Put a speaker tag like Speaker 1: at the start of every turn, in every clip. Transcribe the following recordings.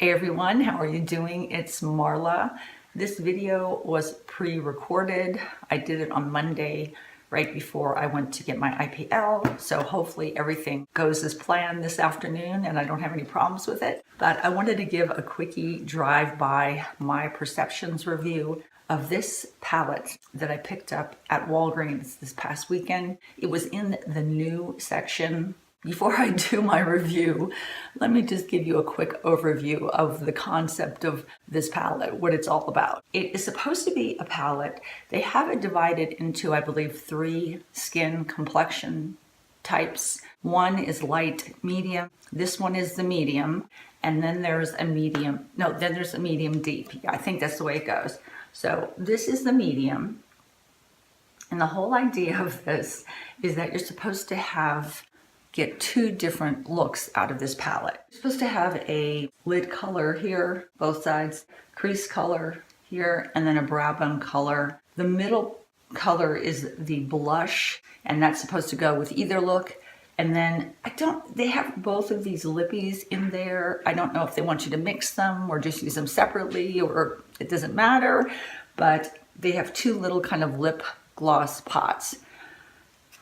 Speaker 1: Hey everyone, how are you doing? It's Marla. This video was pre-recorded. I did it on Monday right before I went to get my IPL, so hopefully everything goes as planned this afternoon and I don't have any problems with it. But I wanted to give a quickie drive-by my perceptions review of this palette that I picked up at Walgreens this past weekend. It was in the new section. Before I do my review, let me just give you a quick overview of the concept of this palette, what it's all about. It is supposed to be a palette. They have it divided into, I believe, 3 skin complexion types. One is light, medium. This one is the medium. And then there's a medium, then there's a medium deep. Yeah, I think that's the way it goes. So this is the medium. And the whole idea of this is that you're supposed to get 2 different looks out of this palette. You're supposed to have a lid color here, both sides, crease color here, and then a brow bone color. The middle color is the blush, and that's supposed to go with either look. And then they have both of these lippies in there. I don't know if they want you to mix them or just use them separately, or it doesn't matter, but they have 2 little kind of lip gloss pots.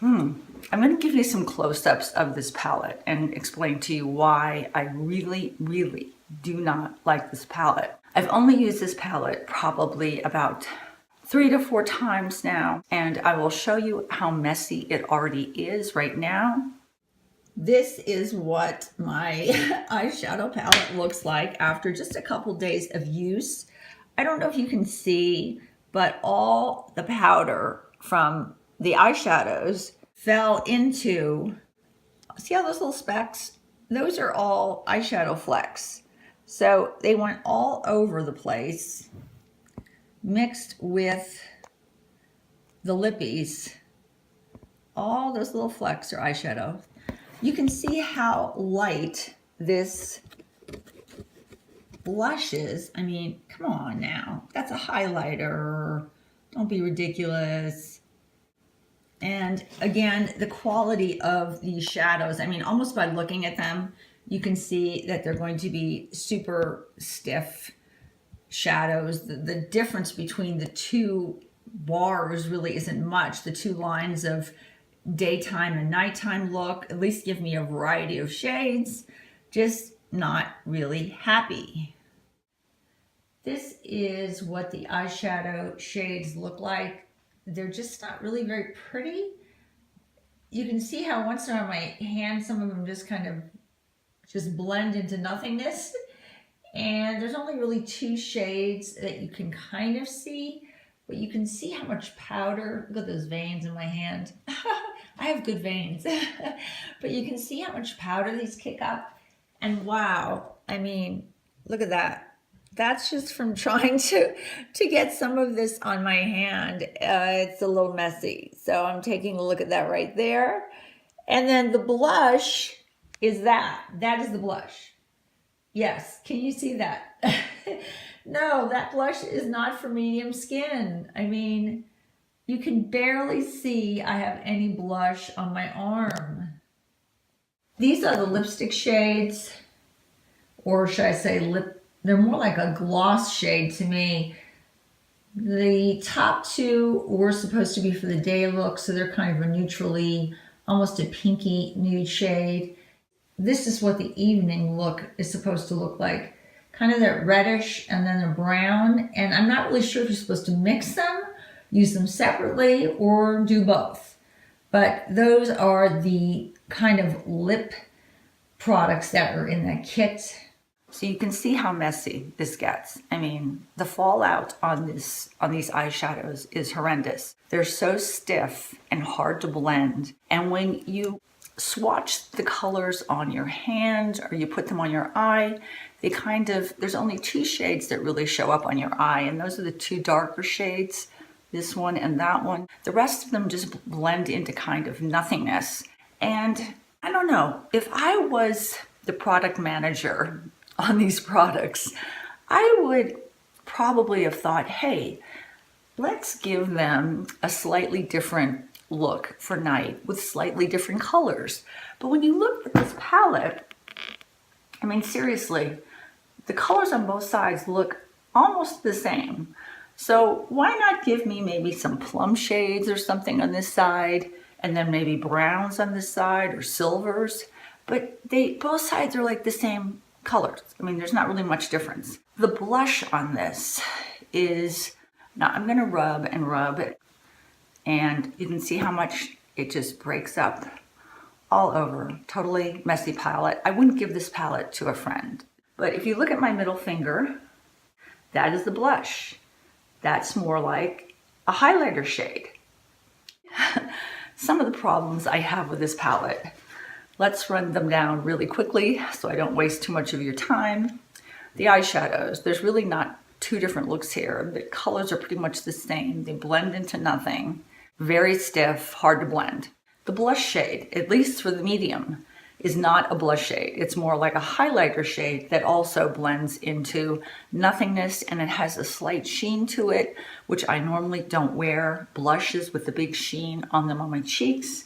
Speaker 1: I'm going to give you some close-ups of this palette and explain to you why I really, really do not like this palette. I've only used this palette probably about 3 to 4 times now, and I will show you how messy it already is right now. This is what my eyeshadow palette looks like after just a couple days of use. I don't know if you can see, but all the powder from the eyeshadows fell into, see all those little specks? Those are all eyeshadow flecks. So they went all over the place, mixed with the lippies. All those little flecks are eyeshadow. You can see how light this blush is. I mean, come on now. That's a highlighter. Don't be ridiculous. And again, the quality of these shadows, I mean, almost by looking at them, you can see that they're going to be super stiff shadows. The difference between the 2 bars really isn't much. The 2 lines of daytime and nighttime look at least give me a variety of shades. Just not really happy. This is what the eyeshadow shades look like. They're just not really very pretty. You can see how once they're on my hand, some of them just kind of just blend into nothingness. And there's only really 2 shades that you can kind of see, but you can see how much powder, look at those veins in my hand. I have good veins, but you can see how much powder these kick up. And wow, I mean, look at that. That's just from trying to get some of this on my hand. It's a little messy. So I'm taking a look at that right there. And then the blush is that. That is the blush. Yes, can you see that? No, that blush is not for medium skin. I mean, you can barely see I have any blush on my arm. These are the lipstick shades, or should I say they're more like a gloss shade to me. The top 2 were supposed to be for the day look, so they're kind of a neutrally, almost a pinky nude shade. This is what the evening look is supposed to look like. Kind of that reddish and then a brown. And I'm not really sure if you're supposed to mix them, use them separately, or do both. But those are the kind of lip products that are in that kit. So you can see how messy this gets. I mean, the fallout on these eyeshadows is horrendous. They're so stiff and hard to blend. And when you swatch the colors on your hand or you put them on your eye, there's only 2 shades that really show up on your eye, and those are the 2 darker shades, this one and that one. The rest of them just blend into kind of nothingness. And I don't know, if I was the product manager on these products, I would probably have thought, hey, let's give them a slightly different look for night with slightly different colors. But when you look at this palette, I mean, seriously, the colors on both sides look almost the same. So why not give me maybe some plum shades or something on this side, and then maybe browns on this side or silvers? But both sides are like the same colors. I mean, there's not really much difference. The blush on this is, now I'm gonna rub and rub it, and you can see how much it just breaks up all over. Totally messy palette. I wouldn't give this palette to a friend. But if you look at my middle finger, that is the blush. That's more like a highlighter shade. Some of the problems I have with this palette, let's run them down really quickly so I don't waste too much of your time. The eyeshadows, there's really not two different looks here. The colors are pretty much the same. They blend into nothing. Very stiff, hard to blend. The blush shade, at least for the medium, is not a blush shade. It's more like a highlighter shade that also blends into nothingness, and it has a slight sheen to it, which I normally don't wear blushes with the big sheen on them on my cheeks.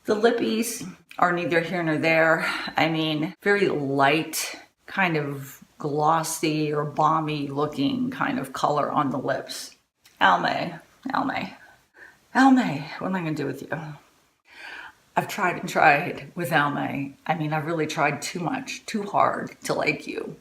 Speaker 1: The lippies are neither here nor there. I mean, very light, kind of glossy or balmy looking kind of color on the lips. Almay, what am I gonna do with you? I've tried and tried with Almay. I mean, I've really tried too much, too hard to like you.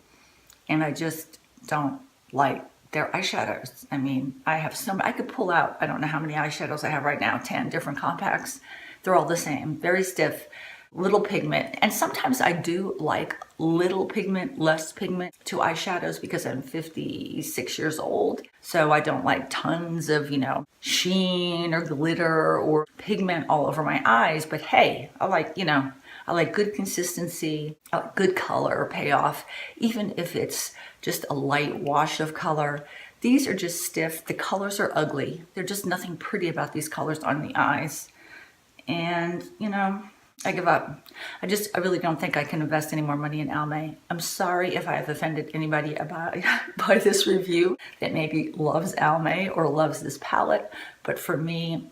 Speaker 1: And I just don't like their eyeshadows. I mean, I could pull out, I don't know how many eyeshadows I have right now, 10 different compacts. They're all the same, very stiff, little pigment. And sometimes I do like little pigment, less pigment to eyeshadows because I'm 56 years old. So I don't like tons of, sheen or glitter or pigment all over my eyes. But hey, I like good consistency, good color payoff, even if it's just a light wash of color. These are just stiff. The colors are ugly. There's just nothing pretty about these colors on the eyes. And, I give up. I really don't think I can invest any more money in Almay. I'm sorry if I have offended anybody by this review that maybe loves Almay or loves this palette. But for me,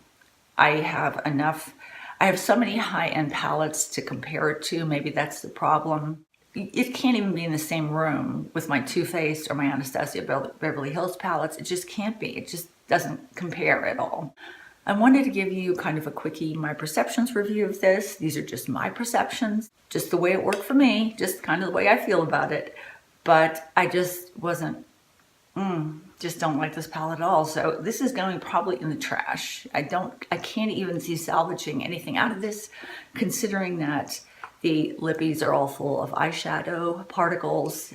Speaker 1: I have so many high-end palettes to compare it to. Maybe that's the problem. It can't even be in the same room with my Too Faced or my Anastasia Beverly Hills palettes. It just can't be. It just doesn't compare at all. I wanted to give you kind of a quickie my perceptions review of this. These are just my perceptions, just the way it worked for me, just kind of the way I feel about it. But I just just don't like this palette at all. So this is going probably in the trash. I can't even see salvaging anything out of this, considering that the lippies are all full of eyeshadow particles.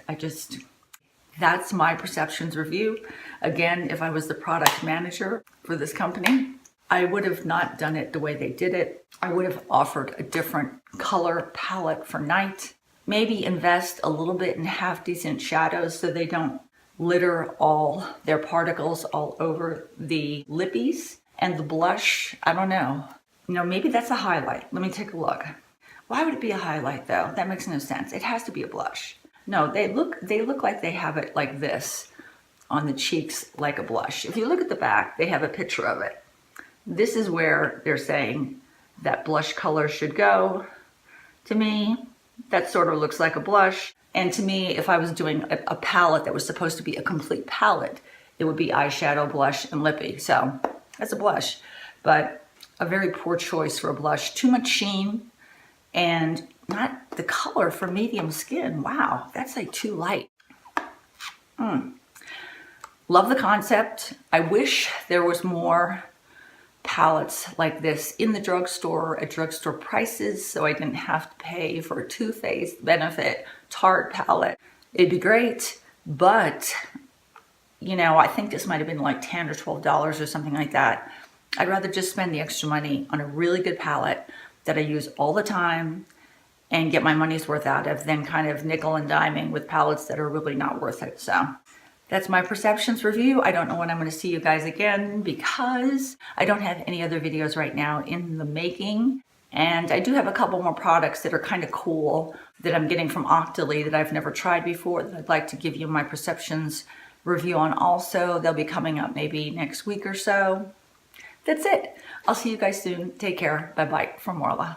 Speaker 1: That's my perceptions review. Again, if I was the product manager for this company, I would have not done it the way they did it. I would have offered a different color palette for night. Maybe invest a little bit in half decent shadows so they don't litter all their particles all over the lippies. And the blush, I don't know. Maybe that's a highlight. Let me take a look. Why would it be a highlight though? That makes no sense. It has to be a blush. No, they look like they have it like this on the cheeks like a blush. If you look at the back, they have a picture of it. This is where they're saying that blush color should go. To me, that sort of looks like a blush. And to me, if I was doing a palette that was supposed to be a complete palette, it would be eyeshadow, blush, and lippy. So that's a blush, but a very poor choice for a blush. Too much sheen and not the color for medium skin. Wow, that's like too light. Love the concept. I wish there was more palettes like this in the drugstore at drugstore prices, so I didn't have to pay for a Too Faced Benefit Tarte palette. It'd be great, but I think this might have been like $10 or $12 or something like that. I'd rather just spend the extra money on a really good palette that I use all the time and get my money's worth out of than kind of nickel and diming with palettes that are really not worth it. So that's my perceptions review. I don't know when I'm going to see you guys again because I don't have any other videos right now in the making. And I do have a couple more products that are kind of cool that I'm getting from Octoly that I've never tried before that I'd like to give you my perceptions review on also. They'll be coming up maybe next week or so. That's it. I'll see you guys soon. Take care. Bye-bye from Marla.